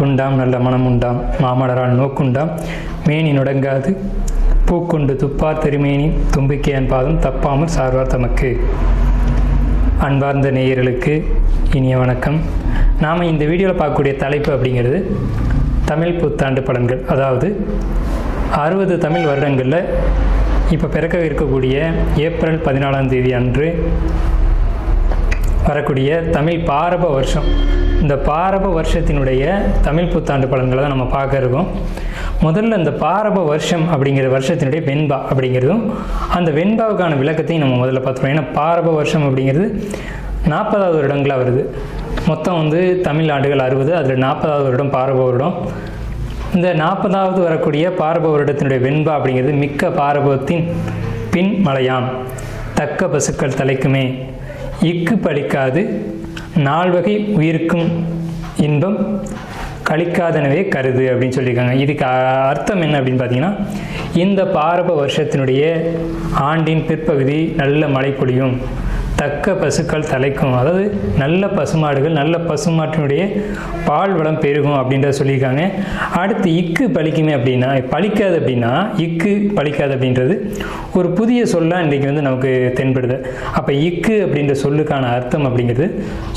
மாக்குண்டாம் நல்ல மனம் உண்டாம் மாமலரால் நோக்குண்டாம் மேனி நுடங்காது பூக்கொண்டு துப்பார் திருமேனி தும்பிக்கையன் பாதம் தப்பாமல் சார்வார் தமக்கு. அன்பார்ந்த நேயர்களுக்கு இனிய வணக்கம். நாம் இந்த வீடியோவில் பார்க்கக்கூடிய தலைப்பு அப்படிங்கிறது தமிழ் புத்தாண்டு பலன்கள். அதாவது 60 தமிழ் வருடங்களில் இப்போ பிறக்க இருக்கக்கூடிய ஏப்ரல் 14ஆம் தேதி அன்று வரக்கூடிய தமிழ் பாரப வருஷம், இந்த பாரப வருஷத்தினுடைய தமிழ் புத்தாண்டு பலன்களை தான் நம்ம பார்க்க இருக்கோம். முதல்ல இந்த பாரப வருஷம் அப்படிங்கிற வருஷத்தினுடைய வெண்பா அப்படிங்கிறதும் அந்த வெண்பாவுக்கான விளக்கத்தையும் நம்ம முதல்ல பார்த்துருவோம். ஏன்னா பாரப வருஷம் அப்படிங்கிறது 40வது வருடங்களாக வருது. மொத்தம் தமிழ் ஆண்டுகள் 60, அதில் 40வது வருடம் பாரப வருடம். இந்த 40வது வரக்கூடிய பாரப வருடத்தினுடைய வெண்பா அப்படிங்கிறது மிக்க பாரபத்தின் பின் மலையாம் தக்க பசுக்கள் தலைக்குமே இக்கு பலிக்காது நால்வகை உயிருக்கும் இன்பம் கழிக்காதனவே கருது அப்படின்னு சொல்லியிருக்காங்க. இதுக்கு அர்த்தம் என்ன அப்படின்னு பார்த்தீங்கன்னா, இந்த பாரப வருஷத்தினுடைய ஆண்டின் பிற்பகுதி நல்ல மழை பொழியும், தக்க பசுக்கள் தலைக்கும், அதாவது நல்ல பசுமாடுகள், நல்ல பசுமாட்டினுடைய பால் வளம் பெருகும் அப்படின்றத சொல்லியிருக்காங்க. அடுத்து இக்கு பலிக்குமே அப்படின்னா, பலிக்காது அப்படின்னா இக்கு பலிக்காது அப்படின்றது ஒரு புதிய சொல்லாக இன்றைக்கி நமக்கு தென்படுது. அப்போ இக்கு அப்படின்ற சொல்லுக்கான அர்த்தம் அப்படிங்கிறது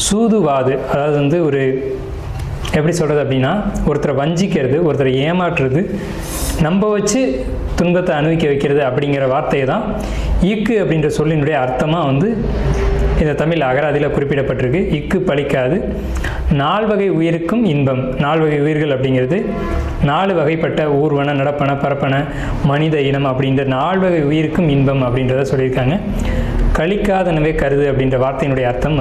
சூதுவாது, அதாவது ஒரு எப்படி சொல்கிறது அப்படின்னா, ஒருத்தரை வஞ்சிக்கிறது, ஒருத்தரை ஏமாற்றுறது, நம்ப வச்சு துன்பத்தை அனுபவிக்க வைக்கிறது அப்படிங்கிற வார்த்தையை தான் இக்கு அப்படின்ற சொல்லினுடைய அர்த்தமாக இந்த தமிழ் அகராதியில் குறிப்பிடப்பட்டிருக்கு. இக்கு பலிக்காது 4 வகை உயிருக்கும் இன்பம். 4 வகை உயிர்கள் அப்படிங்கிறது 4 வகைப்பட்ட ஊர்வன, நடப்பன, பரப்பன, மனித இனம் அப்படின்ற 4 வகை உயிருக்கும் இன்பம் அப்படின்றத சொல்லியிருக்காங்க. கழிக்காதனவே கருது அப்படின்ற வார்த்தையினுடைய அர்த்தம்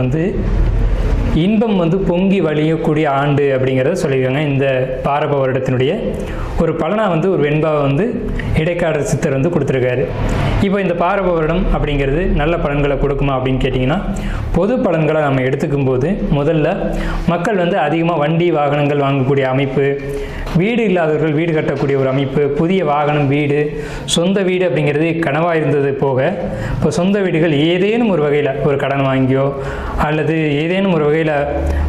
இன்பம் பொங்கி வழியக்கூடிய ஆண்டு அப்படிங்கிறத சொல்லியிருக்காங்க. இந்த பாரப வருடத்தினுடைய ஒரு பலனாக ஒரு வெண்பாவை இடைக்காடர் சித்தர் கொடுத்துருக்காரு. இப்போ இந்த பாரப வருடம் அப்படிங்கிறது நல்ல பலன்களை கொடுக்குமா அப்படின்னு கேட்டிங்கன்னா, பொது பலன்களை நம்ம எடுத்துக்கும் போது முதல்ல மக்கள் அதிகமாக வண்டி வாகனங்கள் வாங்கக்கூடிய அமைப்பு, வீடு இல்லாதவர்கள் வீடு கட்டக்கூடிய ஒரு அமைப்பு, புதிய வாகனம், வீடு, சொந்த வீடு அப்படிங்கிறது கனவாக இருந்தது போக, இப்போ சொந்த வீடுகள் ஏதேனும் ஒரு வகையில் ஒரு கடன் வாங்கியோ அல்லது ஏதேனும் ஒரு வகையில்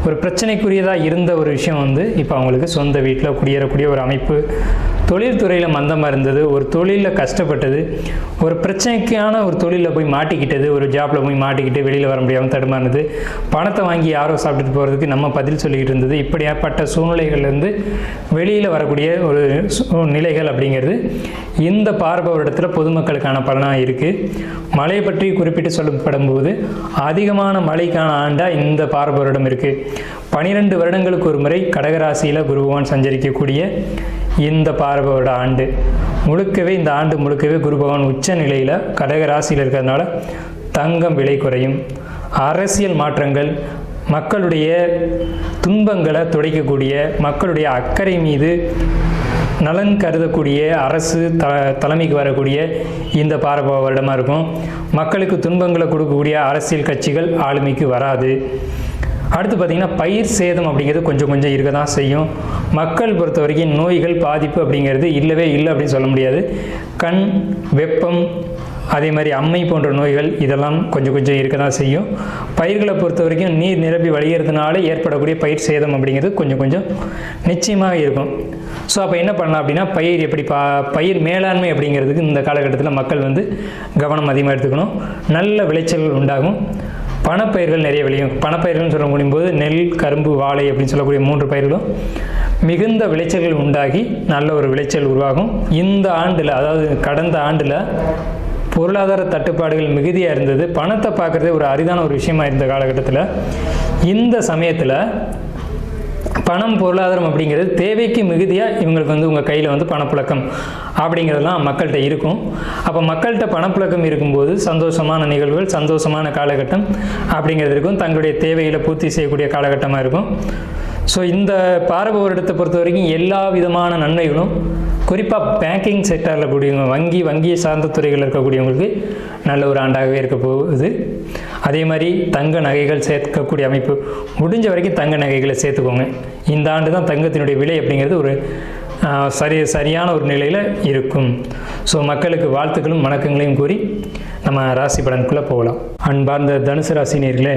ஒரு பிரச்சனைக்குரியதாக இருந்த ஒரு விஷயம் இப்போ அவங்களுக்கு சொந்த வீட்டில் குடியேறக்கூடிய ஒரு அமைப்பு, தொழில்துறையில் மந்தமாக இருந்தது, ஒரு தொழிலில் கஷ்டப்பட்டது, ஒரு பிரச்சனைக்கான ஒரு தொழிலில் போய் மாட்டிக்கிட்டது, ஒரு ஜாப்பில் போய் மாட்டிக்கிட்டு வெளியில் வர முடியாமல் தடுமானது, பணத்தை வாங்கி யாரோ சாப்பிட்டுட்டு போகிறதுக்கு நம்ம பதில் சொல்லிக்கிட்டு இருந்தது, இப்படியாப்பட்ட சூழ்நிலைகள்லேருந்து வெளியில் வரக்கூடிய ஒரு நிலைகள் அப்படிங்கிறது இந்த பாரப வருடத்தில் பொதுமக்களுக்கான பலனாக இருக்குது. மழை பற்றி குறிப்பிட்டு சொல்லப்படும் போது அதிகமான மழைக்கான ஆண்டாக இந்த பாரப வருடம் இருக்குது. 12 வருடங்களுக்கு ஒரு முறை கடகராசியில் குரு பகவான் சஞ்சரிக்கக்கூடிய இந்த பாரப வருட ஆண்டு முழுக்கவே, இந்த ஆண்டு முழுக்கவே குரு பகவான் உச்ச நிலையில் கடகராசியில் இருக்கிறதுனால தங்கம் விலை குறையும், அரசியல் மாற்றங்கள், மக்களுடைய துன்பங்களை துடைக்கக்கூடிய, மக்களுடைய அக்கறை மீது நலன் கருதக்கூடிய அரசு தலைமைக்கு வரக்கூடிய இந்த பாரப வருடமாக இருக்கும். மக்களுக்கு துன்பங்களை கொடுக்கக்கூடிய அரசியல் கட்சிகள் ஆளுமைக்கு வராது. அடுத்து பார்த்திங்கன்னா, பயிர் சேதம் அப்படிங்கிறது கொஞ்சம் கொஞ்சம் இருக்க தான் செய்யும். மக்கள் பொறுத்த வரைக்கும் நோய்கள் பாதிப்பு அப்படிங்கிறது இல்லவே இல்லை அப்படின்னு சொல்ல முடியாது. கண், வெப்பம், அதே மாதிரி அம்மை போன்ற நோய்கள் இதெல்லாம் கொஞ்சம் கொஞ்சம் இருக்க தான் செய்யும். பயிர்களை பொறுத்த வரைக்கும் நீர் நிரம்பி வழிகிறதுனால ஏற்படக்கூடிய பயிர் சேதம் அப்படிங்கிறது கொஞ்சம் கொஞ்சம் நிச்சயமாக இருக்கும். ஸோ அப்போ என்ன பண்ணலாம் அப்படின்னா, பயிர் எப்படி பயிர் மேலாண்மை அப்படிங்கிறதுக்கு இந்த காலகட்டத்தில் மக்கள் கவனம் அதிகமாக எடுத்துக்கணும். நல்ல விளைச்சல்கள் உண்டாகும். பணப்பயிர்கள் நிறைய விளையும். பணப்பயிர்கள்னு சொல்ல முடியும்போது நெல், கரும்பு, வாழை அப்படின்னு சொல்லக்கூடிய 3 பயிர்களும் மிகுந்த விளைச்சல்கள் உண்டாகி நல்ல ஒரு விளைச்சல் உருவாகும். இந்த ஆண்டில், அதாவது கடந்த ஆண்டில் பொருளாதார தட்டுப்பாடுகள் மிகுதியாக இருந்தது. பணத்தை பார்க்குறதே ஒரு அரிதான ஒரு விஷயமா இருந்த காலகட்டத்தில் இந்த சமயத்தில் பணம், பொருளாதாரம் அப்படிங்கிறது தேவைக்கு மிகுதியாக இவங்களுக்கு உங்கள் கையில் பணப்புழக்கம் அப்படிங்கிறதெல்லாம் மக்கள்கிட்ட இருக்கும். அப்போ மக்கள்கிட்ட பணப்புழக்கம் இருக்கும்போது சந்தோஷமான நிகழ்வுகள், சந்தோஷமான காலகட்டம் அப்படிங்கிறது இருக்கும். தங்களுடைய தேவைகளை பூர்த்தி செய்யக்கூடிய காலகட்டமாக இருக்கும். ஸோ இந்த பாரப வருடத்தை பொறுத்த வரைக்கும் எல்லா விதமான நன்மைகளும், குறிப்பாக பேங்கிங் செக்டாரில் கூடியவங்க, வங்கியை சார்ந்த துறைகளில் இருக்கக்கூடியவங்களுக்கு நல்ல ஒரு ஆண்டாகவே இருக்க போகுது. அதே மாதிரி தங்க நகைகள் சேர்க்கக்கூடிய அமைப்பு, முடிஞ்ச வரைக்கும் தங்க நகைகளை சேர்த்துக்கோங்க. இந்த ஆண்டு தான் தங்கத்தினுடைய விலை அப்படிங்கிறது ஒரு சரியான ஒரு நிலையில் இருக்கும். ஸோ மக்களுக்கு வாழ்த்துக்களும் வணக்கங்களையும் கூறி நம்ம ராசி பலனுக்குள்ளே போகலாம். அன்பார்ந்த தனுசு ராசி நேயர்களே,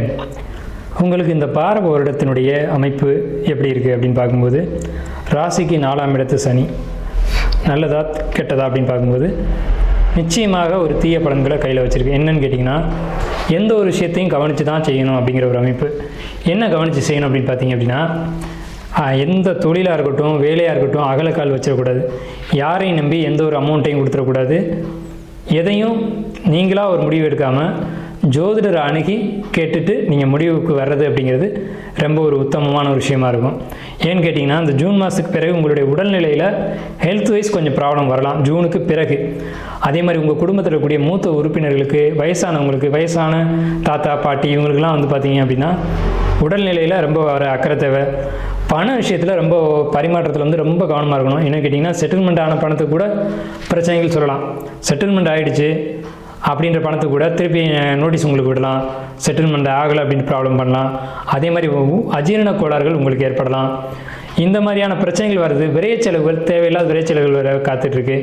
உங்களுக்கு இந்த பாரப வருடத்தினுடைய அமைப்பு எப்படி இருக்குது அப்படின்னு பார்க்கும்போது, ராசிக்கு 4ஆம் இடத்து சனி நல்லதா கெட்டதா அப்படின்னு பார்க்கும்போது நிச்சயமாக ஒரு தீய பலன்களை கையில் வச்சுருக்கு. என்னன்னு கேட்டிங்கன்னா, எந்த ஒரு விஷயத்தையும் கவனித்து தான் செய்யணும் அப்படிங்கிற ஒரு அமைப்பு. என்ன கவனித்து செய்யணும் அப்படின்னு பார்த்தீங்க அப்படின்னா, எந்த தொழிலாக இருக்கட்டும், வேலையாக இருக்கட்டும், அகலக்கால் வச்சிடக்கூடாது. யாரையும் நம்பி எந்த ஒரு அமௌண்ட்டையும் கொடுத்துடக்கூடாது. எதையும் நீங்களாக ஒரு முடிவு எடுக்காமல் ஜோதிடரை அணுகி கேட்டுட்டு நீங்கள் முடிவுக்கு வர்றது அப்படிங்கிறது ரொம்ப ஒரு உத்தமமான ஒரு விஷயமா இருக்கும். ஏன்னு கேட்டிங்கன்னா, இந்த ஜூன் மாதத்துக்கு பிறகு உங்களுடைய உடல்நிலையில் ஹெல்த் வைஸ் கொஞ்சம் ப்ராப்ளம் வரலாம் ஜூனுக்கு பிறகு. அதே மாதிரி உங்கள் குடும்பத்தில் இருக்கக்கூடிய மூத்த உறுப்பினர்களுக்கு, வயசானவங்களுக்கு, வயசான தாத்தா பாட்டி இவங்களுக்கெல்லாம் வந்து பார்த்தீங்க அப்படின்னா உடல்நிலையில் ரொம்ப வர அக்கறை தேவை. பண விஷயத்தில் ரொம்ப பரிமாற்றத்தில் வந்து ரொம்ப கவனமாக இருக்கணும். என்ன கேட்டிங்கன்னா, செட்டில்மெண்ட் ஆன பணத்துக்கு கூட பிரச்சனைகள் சொல்லலாம். செட்டில்மெண்ட் ஆகிடுச்சு அப்படின்ற பணத்துக்கு கூட திருப்பி நோட்டீஸ் உங்களுக்கு விடலாம். செட்டில்மெண்ட் ஆகலை அப்படின்னு ப்ராப்ளம் பண்ணலாம். அதே மாதிரி அஜீரண கோளாறுகள் உங்களுக்கு ஏற்படலாம். இந்த மாதிரியான பிரச்சனைகள் வருது. விரைய செலவுகள், தேவையில்லாத விரைய செலவுகள் வர காத்துட்ருக்கு.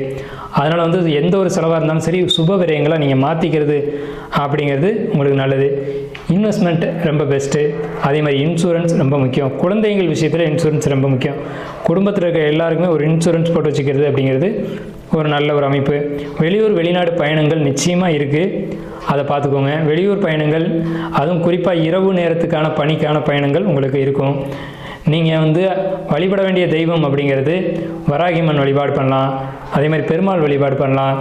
அதனால் வந்து எந்த ஒரு செலவாக இருந்தாலும் சரி, சுப விரயங்களை நீங்கள் மாற்றிக்கிறது அப்படிங்கிறது உங்களுக்கு நல்லது. இன்வெஸ்ட்மெண்ட் ரொம்ப பெஸ்ட்டு. அதே மாதிரி இன்சூரன்ஸ் ரொம்ப முக்கியம். குழந்தைகள் விஷயத்தில் இன்சூரன்ஸ் ரொம்ப முக்கியம். குடும்பத்தில் இருக்க எல்லாருக்குமே ஒரு இன்சூரன்ஸ் போட்டு வச்சுக்கிறது அப்படிங்கிறது ஒரு நல்ல ஒரு அமைப்பு. வெளியூர் வெளிநாடு பயணங்கள் நிச்சயமாக இருக்குது, அதை பார்த்துக்கோங்க. வெளியூர் பயணங்கள், அதுவும் குறிப்பாக இரவு நேரத்துக்கான பணிக்கான பயணங்கள் உங்களுக்கு இருக்கும். நீங்கள் வந்து வழிபட வேண்டிய தெய்வம் அப்படிங்கிறது வராகியம்மன் வழிபாடு பண்ணலாம். அதே மாதிரி பெருமாள் வழிபாடு பண்ணலாம்.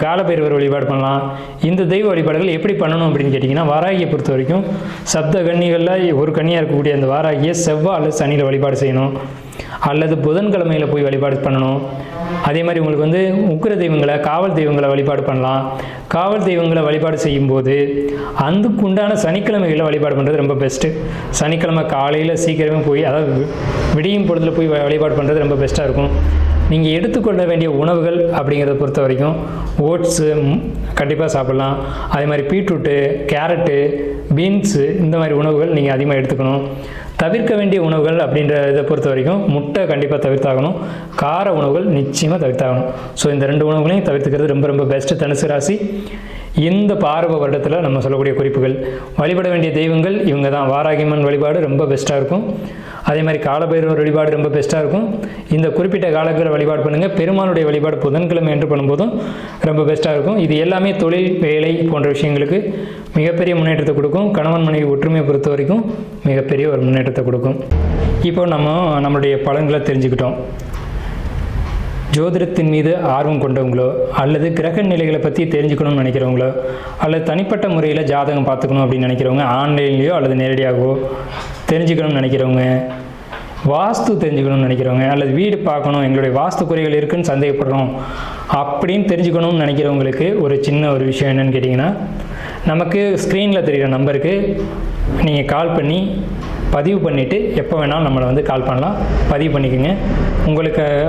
காலபைரவர் வழிபாடு பண்ணலாம். இந்த தெய்வ வழிபாடுகள் எப்படி பண்ணணும் அப்படின்னு கேட்டிங்கன்னா, வாராகியை பொறுத்த வரைக்கும் சப்த கன்னிகளில் ஒரு கன்னியாக இருக்கக்கூடிய அந்த வாராகியை செவ்வாய் அல்லது சனியில் வழிபாடு செய்யணும், அல்லது புதன்கிழமையில் போய் வழிபாடு பண்ணணும். அதே மாதிரி உங்களுக்கு வந்து உக்கிர தெய்வங்களை, காவல் தெய்வங்களை வழிபாடு பண்ணலாம். காவல் தெய்வங்களை வழிபாடு செய்யும்போது அதுக்குண்டான சனிக்கிழமைகளில் வழிபாடு பண்ணுறது ரொம்ப பெஸ்ட்டு. சனிக்கிழமை காலையில் சீக்கிரமே போய், அதாவது விடியும் பொழுதில் போய் வழிபாடு பண்ணுறது ரொம்ப பெஸ்ட்டாக இருக்கும். நீங்கள் எடுத்துக்கொள்ள வேண்டிய உணவுகள் அப்படிங்கிறத பொறுத்த வரைக்கும் ஓட்ஸு கண்டிப்பாக சாப்பிட்லாம். அதே மாதிரி பீட்ரூட்டு, கேரட்டு, பீன்ஸு இந்த மாதிரி உணவுகள் நீங்கள் அதிகமாக எடுத்துக்கணும். தவிர்க்க வேண்டிய உணவுகள் அப்படின்ற இதை பொறுத்த வரைக்கும் முட்டை கண்டிப்பாக தவிர்த்தாகணும். கார உணவுகள் நிச்சயமாக தவிர்த்தாகணும். ஸோ இந்த 2 உணவுகளையும் தவிர்த்துக்கிறது ரொம்ப ரொம்ப பெஸ்ட்டு. தனுசு ராசி இந்த பாரப வருடத்தில் நம்ம சொல்லக்கூடிய குறிப்புகள். வழிபட வேண்டிய தெய்வங்கள் இவங்க தான். வாராகியம்மன் வழிபாடு ரொம்ப பெஸ்ட்டாக இருக்கும். அதே மாதிரி காலபைரவர் வழிபாடு ரொம்ப பெஸ்ட்டாக இருக்கும். இந்த குறிப்பிட்ட காலங்களில் வழிபாடு பண்ணுங்கள். பெருமாளுடைய வழிபாடு புதன்கிழமை என்று பண்ணும்போதும் ரொம்ப பெஸ்ட்டாக இருக்கும். இது எல்லாமே தொழில், வேலை போன்ற விஷயங்களுக்கு மிகப்பெரிய முன்னேற்றத்தை கொடுக்கும். கணவன் மனைவி ஒற்றுமையை பொறுத்த வரைக்கும் மிகப்பெரிய ஒரு முன்னேற்றத்தை கொடுக்கும். இப்போ நம்மளுடைய பலன்களை தெரிஞ்சுக்கிட்டோம். ஜோதிடத்தின் மீது ஆர்வம் கொண்டவங்களோ, அல்லது கிரக நிலைகளை பற்றி தெரிஞ்சுக்கணும்னு நினைக்கிறவங்களோ, அல்லது தனிப்பட்ட முறையில் ஜாதகம் பார்த்துக்கணும் அப்படின்னு நினைக்கிறவங்க, ஆன்லைன்லேயோ அல்லது நேரடியாகவோ தெரிஞ்சுக்கணும்னு நினைக்கிறவங்க, வாஸ்து தெரிஞ்சுக்கணும்னு நினைக்கிறவங்க, அல்லது வீடு பார்க்கணும், எங்களுடைய வாஸ்து குறைகள் இருக்குதுன்னு சந்தேகப்படுறோம் அப்படின்னு தெரிஞ்சுக்கணும்னு நினைக்கிறவங்களுக்கு ஒரு சின்ன ஒரு விஷயம் என்னென்னு கேட்டிங்கன்னா, நமக்கு ஸ்க்ரீனில் தெரிகிற நம்பருக்கு நீங்கள் கால் பண்ணி பதிவு பண்ணிவிட்டு எப்போ வேணாலும் நம்மளை வந்து கால் பண்ணலாம். பதிவு பண்ணிக்கோங்க.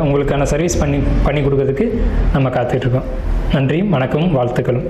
உங்களுக்கான சர்வீஸ் பண்ணி கொடுக்கறதுக்கு நம்ம காத்துட்ருக்கோம். நன்றி, வணக்கம், வாழ்த்துக்களும்.